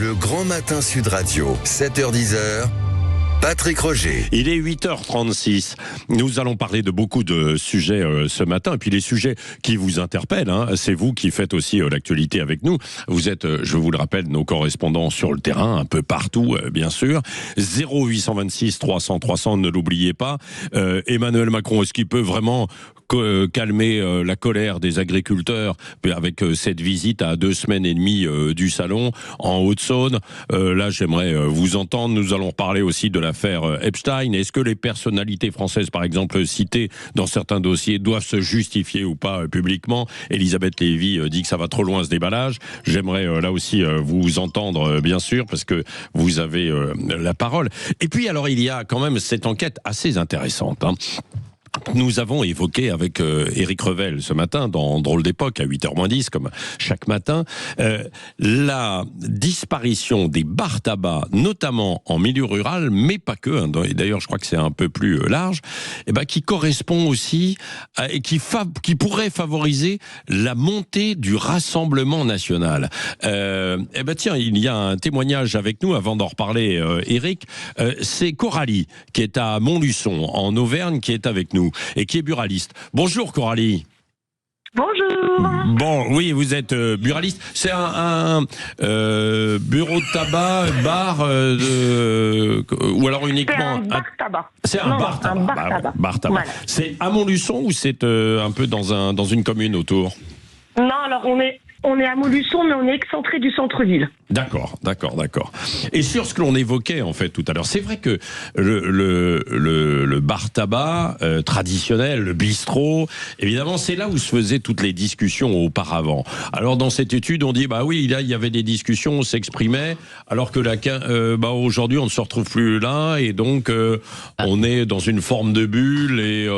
Le Grand Matin Sud Radio, 7h-10h. Patrick Roger. Il est 8h36. Nous allons parler de beaucoup de sujets ce matin. Et puis les sujets qui vous interpellent, c'est vous qui faites aussi l'actualité avec nous. Vous êtes, je vous le rappelle, nos correspondants sur le terrain, un peu partout, bien sûr. 0826 300 300, ne l'oubliez pas. Emmanuel Macron, est-ce qu'il peut vraiment calmer la colère des agriculteurs avec cette visite à 2 semaines et demie du salon en Haute-Saône? Là, j'aimerais vous entendre. Nous allons parler aussi de l'affaire Epstein. Est-ce que les personnalités françaises, par exemple, citées dans certains dossiers, doivent se justifier ou pas publiquement? Elisabeth Lévy dit que ça va trop loin, ce déballage. J'aimerais là aussi vous entendre, bien sûr, parce que vous avez la parole. Et puis, alors, il y a quand même cette enquête assez intéressante, Nous avons évoqué avec Éric Revel ce matin, dans Drôle d'époque, à 8h-10, comme chaque matin, la disparition des bars tabac, notamment en milieu rural, mais pas que, et d'ailleurs je crois que c'est un peu plus large, qui correspond aussi, et qui pourrait favoriser la montée du Rassemblement national. Tiens, il y a un témoignage avec nous, avant d'en reparler, Éric, c'est Coralie, qui est à Montluçon, en Auvergne, qui est avec nous et qui est buraliste. Bonjour Coralie. Bonjour. Bon, oui, vous êtes buraliste. C'est un bureau de tabac, bar, ou alors uniquement... C'est un bar tabac. C'est un bar tabac. Bar tabac. Voilà. C'est à Montluçon ou c'est un peu dans une commune autour? Non, alors on est à Montluçon, mais on est excentré du centre-ville. D'accord. Et sur ce que l'on évoquait en fait tout à l'heure, c'est vrai que le bar tabac traditionnel, le bistrot, évidemment, c'est là où se faisaient toutes les discussions auparavant. Alors dans cette étude, on dit oui, là il y avait des discussions, on s'exprimait, alors que aujourd'hui on ne se retrouve plus là, et donc on est dans une forme de bulle et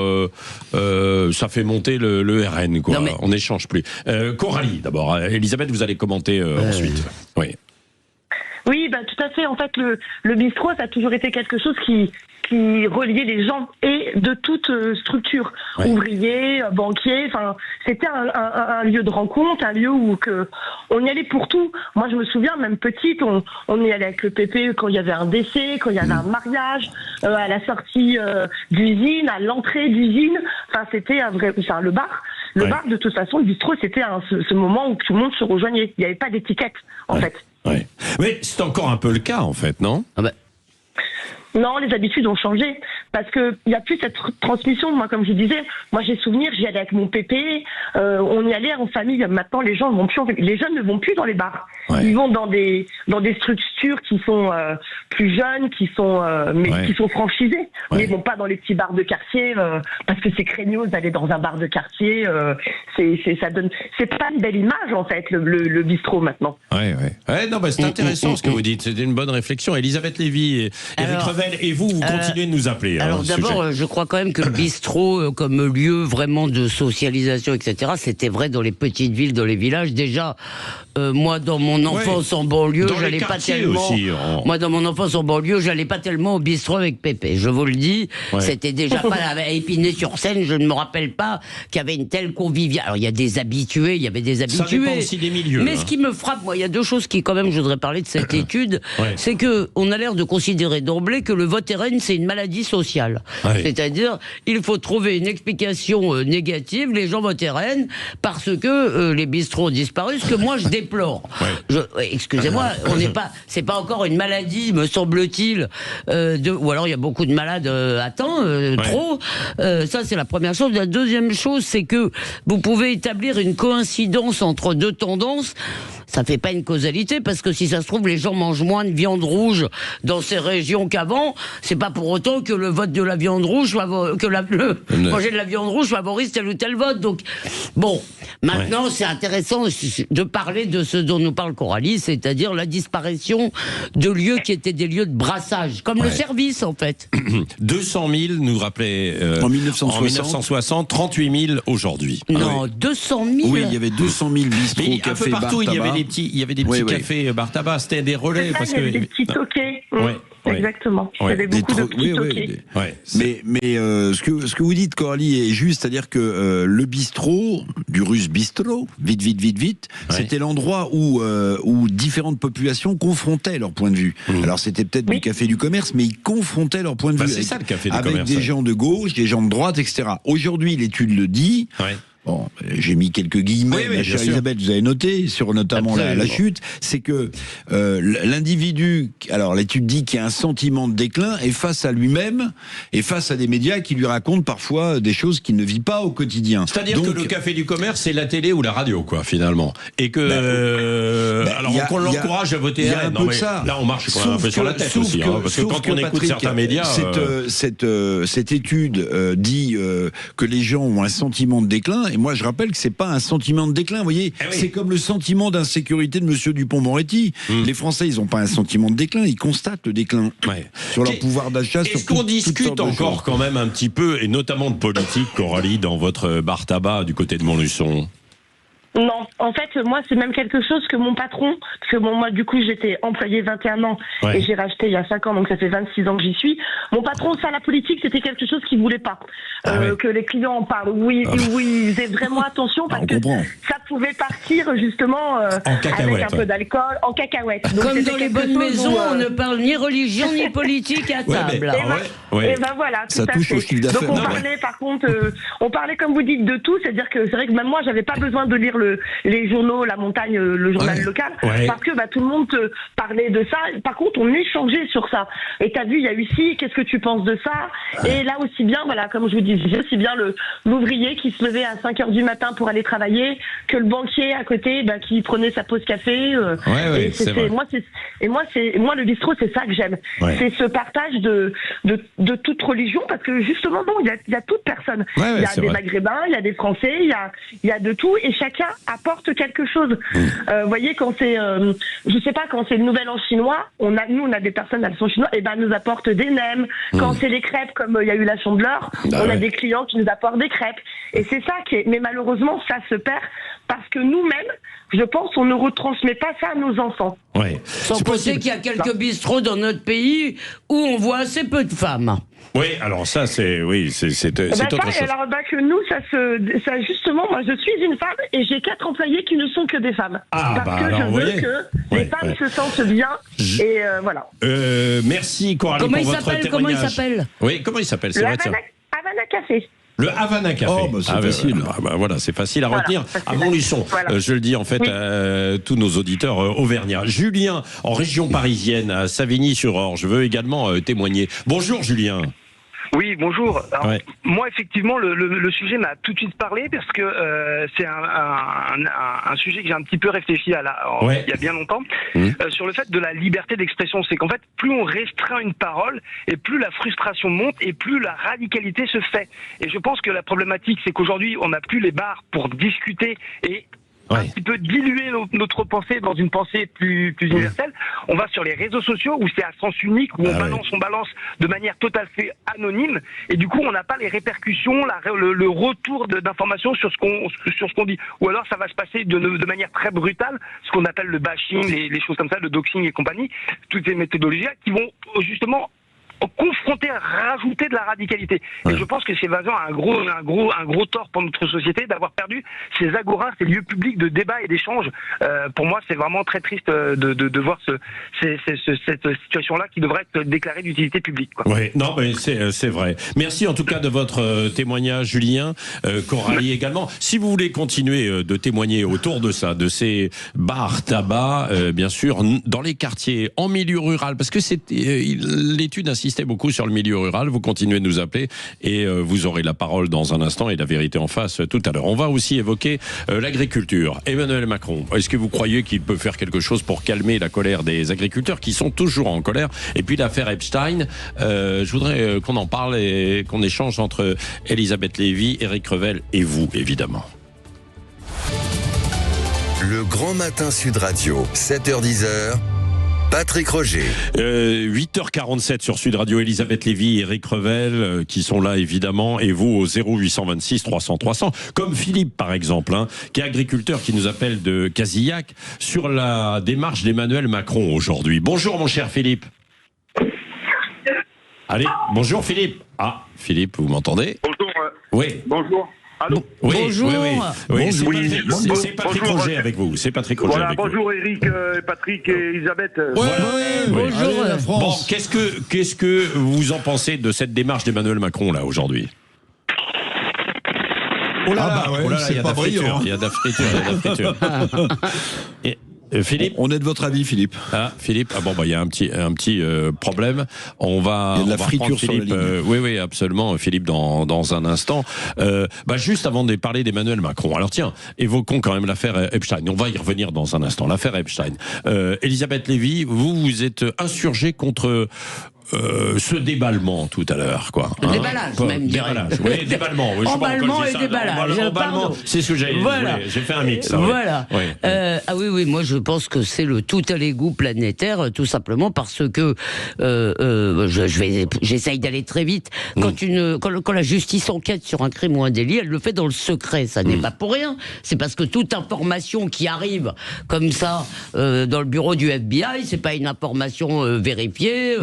ça fait monter le RN, quoi. On n'échange plus. Coralie, d'abord. Elisabeth, vous allez commenter ensuite. Oui. Oui, tout à fait. En fait, le bistrot, ça a toujours été quelque chose qui reliait les gens et de toute structure, ouvriers, banquiers. Enfin, c'était un lieu de rencontre, un lieu où on y allait pour tout. Moi, je me souviens, même petite, on y allait avec le pépé quand il y avait un décès, quand il y avait un mariage, à la sortie d'usine, à l'entrée d'usine. Enfin, c'était le bar. Le bar, de toute façon, le bistrot, c'était ce moment où tout le monde se rejoignait. Il n'y avait pas d'étiquette, en fait. Ouais. Mais c'est encore un peu le cas, en fait, non? Non, les habitudes ont changé parce que il y a plus cette transmission. Moi, comme je disais, j'ai souvenir, j'y allais avec mon pépé, on y allait en famille. Maintenant, les jeunes ne vont plus dans les bars. Ouais. Ils vont dans des structures qui sont plus jeunes, qui sont franchisées, mais ils vont pas dans les petits bars de quartier parce que c'est craignos d'aller dans un bar de quartier. C'est pas une belle image en fait le bistrot maintenant. Ouais. C'est intéressant ce que vous dites. C'est une bonne réflexion. Elisabeth Lévy et Éric Revel. Et vous continuez de nous appeler. Alors d'abord, je crois quand même que le bistrot, comme lieu vraiment de socialisation, etc., c'était vrai dans les petites villes, dans les villages. Déjà, moi, dans mon enfance en banlieue, j'allais pas tellement. Moi, dans mon enfance en banlieue, j'allais pas tellement au bistrot avec Pépé. Je vous le dis, c'était déjà pas à Épinay-sur-Seine. Je ne me rappelle pas qu'il y avait une telle convivialité. Alors, il y a des habitués, Ça dépend aussi des milieux. Mais ce qui me frappe, moi, il y a deux choses qui, quand même, je voudrais parler de cette étude. C'est que on a l'air de considérer d'emblée que le vote RN, c'est une maladie sociale. C'est-à-dire, il faut trouver une explication négative. Les gens votent RN parce que les bistrots ont disparu, ce que moi je déplore. Excusez-moi, c'est pas encore une maladie, me semble-t-il, ou alors il y a beaucoup de malades à temps, trop. Ça, c'est la première chose. La deuxième chose, c'est que vous pouvez établir une coïncidence entre deux tendances. Ça fait pas une causalité, parce que si ça se trouve, les gens mangent moins de viande rouge dans ces régions qu'avant. C'est pas pour autant que le vote de la viande rouge manger de la viande rouge favorise tel ou tel vote. Donc, bon. Maintenant, c'est intéressant de parler de ce dont nous parle Coralie, c'est-à-dire la disparition de lieux qui étaient des lieux de brassage, comme le service, en fait. 200 000, nous rappelait en 1960, 38 000 aujourd'hui. Non, 200 000. Oui, il y avait 200 000 bistrots, cafés, un peu partout, bar tabac. Il y avait des petits cafés, bar tabac, c'était des relais. Il y avait des petits toquets. exactement. Il y avait beaucoup de petits toqués. Mais ce que vous dites, Coralie, est juste, c'est-à-dire que le bistrot, du russe bistrot, vite, c'était l'endroit où différentes populations confrontaient leur point de vue. Alors c'était peut-être du café du commerce, mais ils confrontaient leur point de vue. C'est ça le café du avec commerce. Des gens de gauche, des gens de droite, etc. Aujourd'hui, l'étude le dit. Bon, j'ai mis quelques guillemets, ma chère Elisabeth, vous avez noté, sur notamment la chute, c'est que l'individu, alors l'étude dit qu'il y a un sentiment de déclin, et face à lui-même, et face à des médias qui lui racontent parfois des choses qu'il ne vit pas au quotidien. C'est-à-dire que le café du commerce, c'est la télé ou la radio, quoi, finalement. Et que... alors qu'on l'encourage à voter. Il y a un peu de ça. Là, on marche un peu sur la tête aussi, parce que quand on écoute certains médias... Cette étude dit que les gens ont un sentiment de déclin, et moi je rappelle que c'est pas un sentiment de déclin, vous voyez, c'est comme le sentiment d'insécurité de Monsieur Dupond-Moretti. Les Français, ils n'ont pas un sentiment de déclin, ils constatent le déclin sur leur pouvoir d'achat. Est-ce qu'on discute encore quand même un petit peu, et notamment de politique, Coralie, dans votre bar tabac du côté de Montluçon? Non, en fait, moi, c'est même quelque chose que mon patron, parce que moi, du coup, j'étais employé 21 ans et j'ai racheté il y a 5 ans, donc ça fait 26 ans que j'y suis. Mon patron, ça, la politique, c'était quelque chose qu'il voulait pas. Que les clients en parlent. Oui, ils faisaient vraiment attention parce que ça pouvait partir, justement, avec un peu d'alcool, en cacahuète. Donc, comme dans les bonnes maisons, on ne parle ni religion ni politique à table. Et ben voilà, ça touche au chiffre d'affaires. Donc on parlait, par contre, on parlait, comme vous dites, de tout, c'est-à-dire que c'est vrai que même moi, j'avais pas besoin de lire les journaux, La Montagne, le journal local, parce que tout le monde parlait de ça. Par contre, on échangeait sur ça. Et t'as vu, il y a eu ci, qu'est-ce que tu penses de ça? Et là aussi bien, voilà, comme je vous disais, aussi bien l'ouvrier qui se levait à 5h du matin pour aller travailler, que le banquier à côté, qui prenait sa pause café. Moi, le bistrot, c'est ça que j'aime. C'est ce partage de toute religion, parce que justement, non, il y a toute personne. Il y a des Maghrébins, il y a des Français, il y a de tout, et chacun apporte quelque chose. Vous voyez, quand c'est, je sais pas, quand c'est le nouvel an chinois, on a des personnes, elles sont chinoises, et nous apportent des nems. Quand c'est les crêpes, comme il y a eu la Chandeleur, on a des clients qui nous apportent des crêpes. Et c'est ça mais malheureusement, ça se perd parce que nous-mêmes, je pense, on ne retransmet pas ça à nos enfants. Sans penser qu'il y a quelques bistrots dans notre pays où on voit assez peu de femmes. Oui, alors ça, c'est autre chose. Alors que nous, ça justement, moi je suis une femme et j'ai 4 employés qui ne sont que des femmes. Parce que je veux que les femmes se sentent bien et voilà. Merci Coralie pour votre témoignage. Comment il s'appelle? Oui, comment il s'appelle? C'est vrai, Havana Café. Le Havana Café. C'est facile. Voilà, c'est facile à retenir. À Montluçon, je le dis en fait à tous nos auditeurs auvergnats. Julien, en région parisienne, à Savigny-sur-Orge, je veux également témoigner. Bonjour Julien. Oui, bonjour. Alors, moi, effectivement, le sujet m'a tout de suite parlé parce que c'est un sujet que j'ai un petit peu réfléchi il y a bien longtemps sur le fait de la liberté d'expression. C'est qu'en fait, plus on restreint une parole et plus la frustration monte et plus la radicalité se fait. Et je pense que la problématique, c'est qu'aujourd'hui, on n'a plus les bars pour discuter et un petit peu diluer notre pensée dans une pensée plus universelle. On va sur les réseaux sociaux où c'est à sens unique, où on balance de manière tout à fait anonyme, et du coup on n'a pas les répercussions, le retour d'informations sur ce qu'on dit. Ou alors ça va se passer de manière très brutale, ce qu'on appelle le bashing, les choses comme ça, le doxing et compagnie, toutes ces méthodologies qui vont justement confronter, rajouter de la radicalité. Et je pense que c'est vraiment un gros tort pour notre société d'avoir perdu ces agoras, ces lieux publics de débat et d'échange. Pour moi, c'est vraiment très triste de voir cette situation-là qui devrait être déclarée d'utilité publique. Oui, non, mais c'est vrai. Merci en tout cas de votre témoignage, Julien. Coralie également. Si vous voulez continuer de témoigner autour de ça, de ces bars tabac, bien sûr, dans les quartiers, en milieu rural, parce que l'étude insiste beaucoup sur le milieu rural, vous continuez de nous appeler et vous aurez la parole dans un instant et la vérité en face tout à l'heure. On va aussi évoquer l'agriculture. Emmanuel Macron, est-ce que vous croyez qu'il peut faire quelque chose pour calmer la colère des agriculteurs qui sont toujours en colère? Et puis l'affaire Epstein, je voudrais qu'on en parle et qu'on échange entre Elisabeth Lévy, Éric Revel et vous, évidemment. Le Grand Matin Sud Radio, 7h-10h. Patrick Roger. 8h47 sur Sud Radio, Elisabeth Lévy, Éric Revel, qui sont là évidemment, et vous au 0826 300 300, comme Philippe par exemple, qui est agriculteur, qui nous appelle de Casillac, sur la démarche d'Emmanuel Macron aujourd'hui. Bonjour mon cher Philippe. Allez, bonjour Philippe. Ah, Philippe, vous m'entendez? Bonjour. Oui. Bonjour. Allô. Oui, bonjour. Oui, c'est Patrick Roger avec vous. C'est Patrick Roger avec vous. Bonjour Eric, Patrick et Elisabeth. Bonjour. Allez, la France. Bon, qu'est-ce que vous en pensez de cette démarche d'Emmanuel Macron là aujourd'hui? Oh là là, il y a de la friture. Il y a de la friture. Et, Philippe, on est de votre avis, Philippe? Philippe, il y a un petit problème. On va. Il y a de la friture sur la ligne. Oui, absolument, Philippe, dans un instant. Juste avant de parler d'Emmanuel Macron. Alors tiens, évoquons quand même l'affaire Epstein. On va y revenir dans un instant. L'affaire Epstein. Elisabeth Lévy, vous êtes insurgée contre ce déballement tout à l'heure, quoi. Déballage, même, déballage. Oui, déballement. Oui, emballement et déballage. Emballement, c'est ce que j'ai. Voilà. J'ai fait un mix. Voilà. Oui. Oui, moi je pense que c'est le tout à l'égout planétaire, tout simplement parce que j'essaye d'aller très vite. Quand la justice enquête sur un crime ou un délit, elle le fait dans le secret. Ça n'est pas pour rien. C'est parce que toute information qui arrive comme ça dans le bureau du FBI, c'est pas une information vérifiée.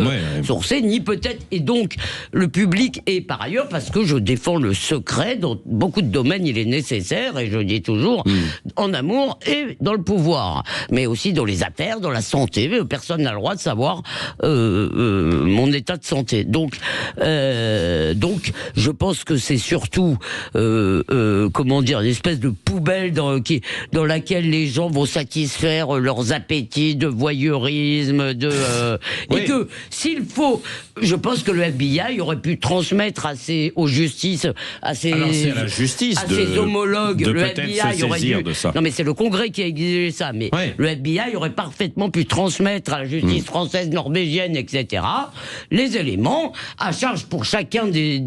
Sourcée, ni peut-être, et donc le public, et par ailleurs parce que je défends le secret, dans beaucoup de domaines il est nécessaire, et je dis toujours, en amour et dans le pouvoir, mais aussi dans les affaires, dans la santé, personne n'a le droit de savoir mon état de santé. Donc je pense que c'est surtout une espèce de poubelle dans laquelle les gens vont satisfaire leurs appétits de voyeurisme, et que s'il faut, je pense que le FBI aurait pu transmettre aux justices, à ses homologues, le FBI aurait dû. Non, mais c'est le Congrès qui a exigé ça. Mais le FBI aurait parfaitement pu transmettre à la justice française, norvégienne, etc. les éléments à charge pour chacun des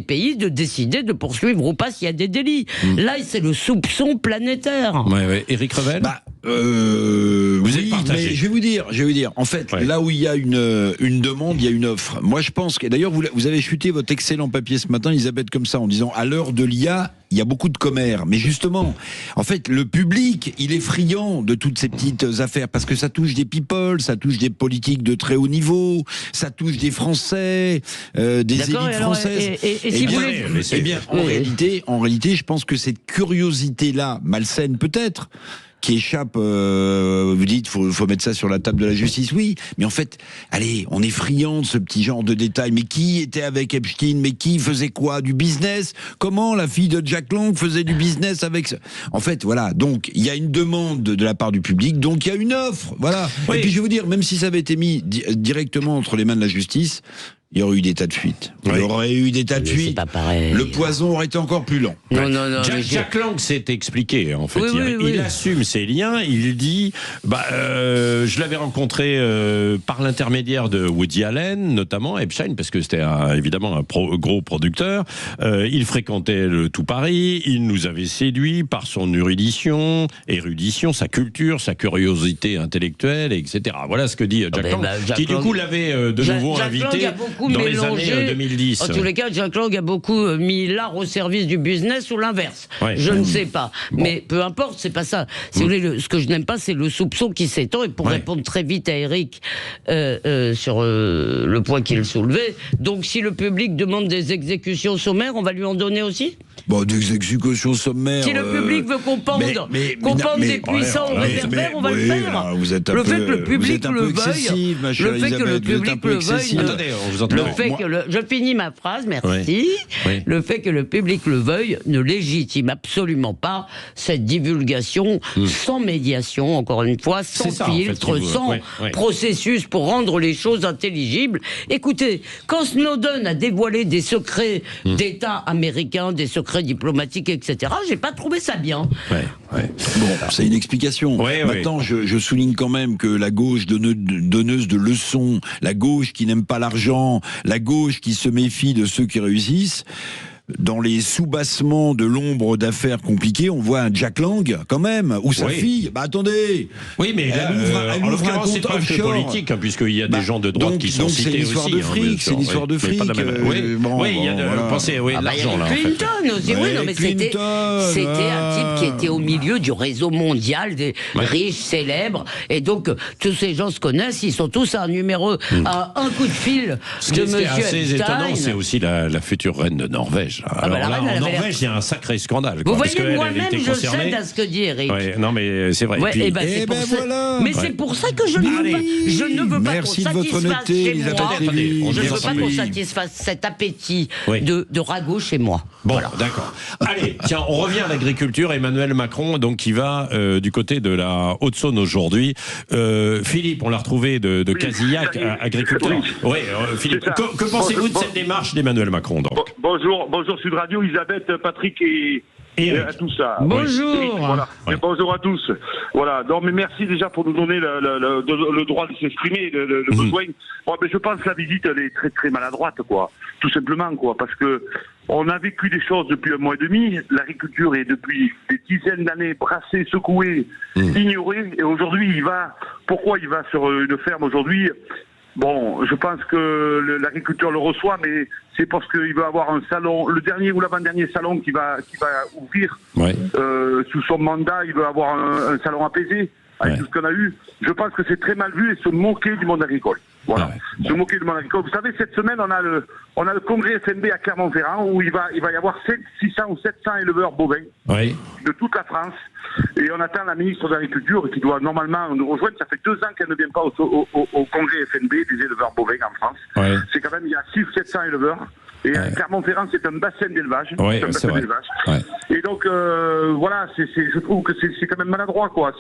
pays de décider de poursuivre ou pas s'il y a des délits. Là, c'est le soupçon planétaire. Éric Revel. Vous êtes partagé. Mais je vais vous dire. En fait, là où il y a une demande, il y a une offre. Moi, je pense que, d'ailleurs, vous avez chuté votre excellent papier ce matin, Elisabeth, comme ça, en disant, à l'heure de l'IA, il y a beaucoup de commères. Mais justement, en fait, le public, il est friand de toutes ces petites affaires, parce que ça touche des people, ça touche des politiques de très haut niveau, ça touche des Français, des élites françaises. En réalité, je pense que cette curiosité-là, malsaine peut-être, qui échappe, vous dites, faut mettre ça sur la table de la justice, oui, mais en fait, allez, on est friand de ce petit genre de détails. Mais qui était avec Epstein? Mais qui faisait quoi? Du business? Comment la fille de Jack Lang faisait du business avec... En fait, voilà, donc, il y a une demande de la part du public, donc il y a une offre, voilà. Et puis je vais vous dire, même si ça avait été mis directement entre les mains de la justice, il y aurait eu des tas de fuites. C'est pas pareil. Le poison aurait été encore plus lent. Non. Jack Lang s'est expliqué, en fait. Il assume ses liens. Il dit, je l'avais rencontré par l'intermédiaire de Woody Allen, notamment Epstein, parce que c'était évidemment un gros producteur. Il fréquentait le tout Paris. Il nous avait séduit par son érudition, sa culture, sa curiosité intellectuelle, etc. Voilà ce que dit Jack Lang, qui du coup l'avait de nouveau invité dans les années 2010. En tous les cas, Jack Lang a beaucoup mis l'art au service du business ou l'inverse. Je ne sais pas. Bon. Mais peu importe, c'est pas ça. Si vous voulez, ce que je n'aime pas, c'est le soupçon qui s'étend. Et pour répondre très vite à Eric sur le point qu'il soulevait, donc si le public demande des exécutions sommaires, on va lui en donner aussi? Des exécutions sommaires. Si le public veut qu'on pende des puissants réverbères, on va le faire. Là, vous êtes le fait que le public le veuille, le fait que le public le veuille. Attendez, on vous entend. Je finis ma phrase, merci. Le fait que le public le veuille ne légitime absolument pas cette divulgation sans médiation, encore une fois, sans filtre, sans processus pour rendre les choses intelligibles. Écoutez, quand Snowden a dévoilé des secrets d'État américains, des secrets diplomatiques, etc., j'ai pas trouvé ça bien. Bon, c'est une explication. Maintenant, je souligne quand même que la gauche donneuse de leçons, la gauche qui n'aime pas l'argent, la gauche qui se méfie de ceux qui réussissent, dans les sous-bassements de l'ombre d'affaires compliquées, on voit un Jack Lang, quand même, ou sa fille. Bah attendez. Oui, mais en l'occurrence, c'est pas que politique, hein, puisqu'il y a des gens de droite qui sont cités aussi. C'est une histoire de fric, c'est une histoire de fric. Oui, il y a pensez, l'argent, là. Clinton aussi, oui, non, mais c'était un type qui était au milieu du réseau mondial des riches, célèbres, et donc tous ces gens se connaissent, ils sont tous à un numéro, à un coup de fil de monsieur Epstein. Ce qui est assez étonnant, c'est aussi la future reine de Norvège. Alors là, en Norvège, il y a un sacré scandale. Vous voyez, moi-même, je cède à ce que dit Eric. Non, mais c'est vrai. Mais c'est pour ça que je ne veux pas qu'on satisfasse chez moi. Je ne veux pas qu'on satisfasse cet appétit de ragot chez moi. Bon, voilà. D'accord. Allez, tiens, on revient à l'agriculture. Emmanuel Macron, donc, qui va du côté de la Haute-Saône aujourd'hui. Philippe, on l'a retrouvé de Casillac, agriculteur. Oui, Philippe, que pensez-vous de cette démarche d'Emmanuel Macron, donc? Bonjour Sud Radio, Elisabeth, Patrick et à tout ça. Bonjour. Voilà. Oui. Bonjour à tous. Voilà. Non, mais merci déjà pour nous donner le droit de s'exprimer, le besoin. Bon, mais je pense que la visite, elle est très très maladroite, quoi. Tout simplement, quoi, parce que on a vécu des choses depuis un mois et demi. L'agriculture est depuis des dizaines d'années brassée, secouée, ignorée, et aujourd'hui, pourquoi il va sur une ferme aujourd'hui? Bon, je pense que l'agriculteur le reçoit, mais c'est parce qu'il veut avoir un salon, le dernier ou l'avant-dernier salon qui va ouvrir sous son mandat. Il veut avoir un salon apaisé avec tout ce qu'on a eu. Je pense que c'est très mal vu et se moquer du monde agricole. Voilà, se moquer du monde agricole. Vous savez, cette semaine, on a le congrès FNB à Clermont-Ferrand où il va y avoir 600 ou 700 éleveurs bovins de toute la France. Et on attend la ministre de l'Agriculture qui doit normalement nous rejoindre. Ça fait 2 ans qu'elle ne vient pas au congrès FNB des éleveurs bovins en France. C'est quand même, il y a 600 ou 700 éleveurs. Et Clermont-Ferrand, c'est un bassin d'élevage. Et donc, voilà, je trouve que c'est quand même maladroit, quoi.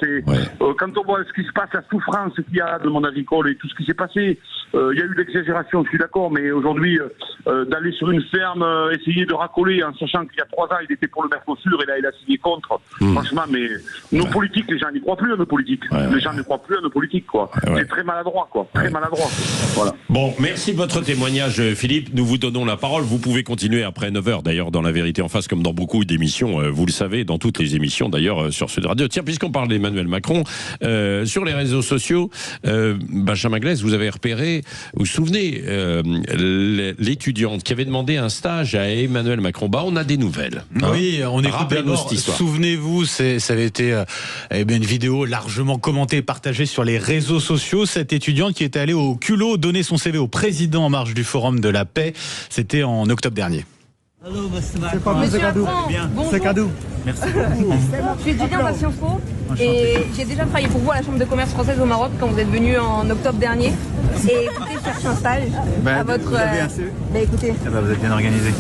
Quand on voit ce qui se passe, la souffrance qu'il y a dans le monde agricole et tout ce qui s'est passé, il y a eu de l'exagération, je suis d'accord, mais aujourd'hui, d'aller sur une ferme, essayer de racoler en sachant qu'il y a 3 ans, il était pour le Mercosur et là, il a signé contre. Franchement, mais nos politiques, les gens n'y croient plus à nos politiques. Les gens ne croient plus à nos politiques, quoi. C'est très maladroit, quoi. Très maladroit. Voilà. Bon, merci de votre témoignage, Philippe. Nous vous donnons la parole. Vous pouvez continuer après 9h, d'ailleurs, dans La Vérité en face, comme dans beaucoup d'émissions, vous le savez, dans toutes les émissions, d'ailleurs, sur Sud Radio. Tiens, puisqu'on parle d'Emmanuel Macron, sur les réseaux sociaux, Benjamin Glaise, vous avez repéré, vous vous souvenez, l'étudiante qui avait demandé un stage à Emmanuel Macron. On a des nouvelles. Oui, on écoute d'abord. Souvenez-vous, ça avait été une vidéo largement commentée et partagée sur les réseaux sociaux. Cette étudiante qui était allée au culot donner son CV au président en marge du Forum de la Paix. C'était en octobre dernier. C'est pas c'est cadeau. C'est cadeau. Merci. Je suis étudiante à Sciences Po et j'ai déjà travaillé pour vous à la Chambre de commerce française au Maroc quand vous êtes venu en octobre dernier. Et écoutez, je cherche un stage à votre. Vous avez un CV ? Écoutez. Vous êtes bien organisé.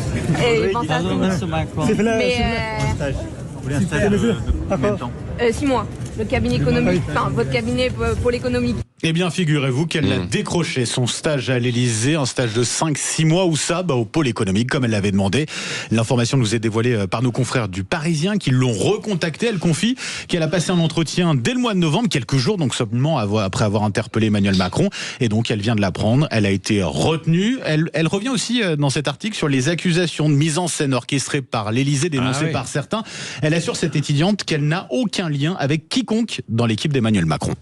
Et pensez à tout. Mais vous voulez un stage de combien de temps ? 6 mois. Le cabinet économique, enfin votre cabinet pour l'économie. Eh bien, figurez-vous qu'elle a décroché son stage à l'Élysée, un stage de 5-6 mois, où ça, au pôle économique, comme elle l'avait demandé. L'information nous est dévoilée par nos confrères du Parisien qui l'ont recontactée. Elle confie qu'elle a passé un entretien dès le mois de novembre, quelques jours, donc seulement après avoir interpellé Emmanuel Macron. Et donc, elle vient de l'apprendre. Elle a été retenue. Elle revient aussi dans cet article sur les accusations de mise en scène orchestrée par l'Élysée, dénoncées par certains. Elle assure, cette étudiante, qu'elle n'a aucun lien avec quiconque dans l'équipe d'Emmanuel Macron.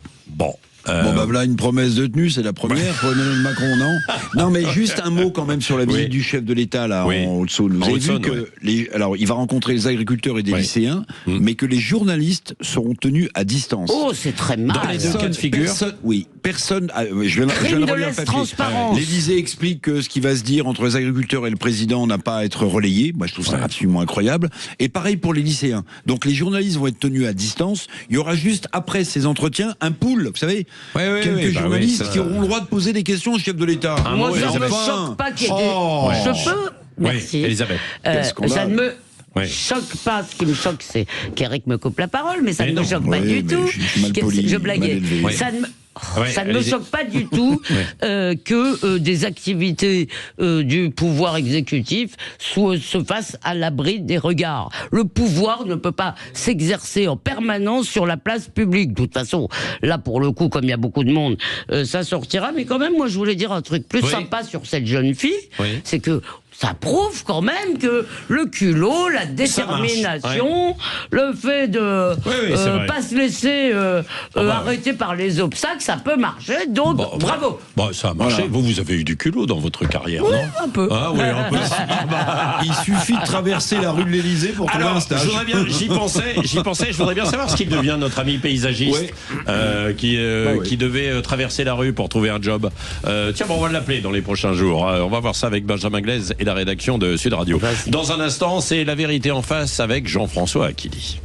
Voilà une promesse de tenue, c'est la première pour Emmanuel Macron, non ? Non, mais juste un mot quand même sur la visite du chef de l'État là en Haute-Saône. Vous avez vu que alors il va rencontrer les agriculteurs et des lycéens, mais que les journalistes seront tenus à distance. Oh, c'est très mal. Dans les 2 cas de figure. Personne. Je viens de relire le papier. L'Élysée explique que ce qui va se dire entre les agriculteurs et le président n'a pas à être relayé. Moi, je trouve ça absolument incroyable. Et pareil pour les lycéens. Donc les journalistes vont être tenus à distance. Il y aura juste après ces entretiens un pool, vous savez. Quelques journalistes qui auront le droit de poser des questions au chef de l'État. Moi, ça ne me choque pas qu'il y ait Je peux. Merci. Elisabeth. Ça ne me choque pas. Ce qui me choque, c'est qu'Eric me coupe la parole, mais ça ne me choque pas du tout. Je blaguais. Ça ne me choque pas du tout que des activités du pouvoir exécutif se fassent à l'abri des regards. Le pouvoir ne peut pas s'exercer en permanence sur la place publique. De toute façon, là pour le coup, comme il y a beaucoup de monde, ça sortira. Mais quand même, moi je voulais dire un truc plus sympa sur cette jeune fille. C'est que ça prouve quand même que le culot, la détermination, le fait de pas se laisser arrêter par les obstacles, ça peut marcher. Donc, bravo. Bon, ça a marché. Voilà. Vous avez eu du culot dans votre carrière, non? Un peu. Ah oui, un peu. Il suffit de traverser la rue de l'Élysée pour trouver un stage. J'y pensais. Je voudrais bien savoir ce qu'il devient, notre ami paysagiste, qui devait traverser la rue pour trouver un job. Tiens, on va l'appeler dans les prochains jours. On va voir ça avec Benjamin Glaise et la rédaction de Sud Radio. Dans un instant, c'est La Vérité en face avec Jean-François Aquili.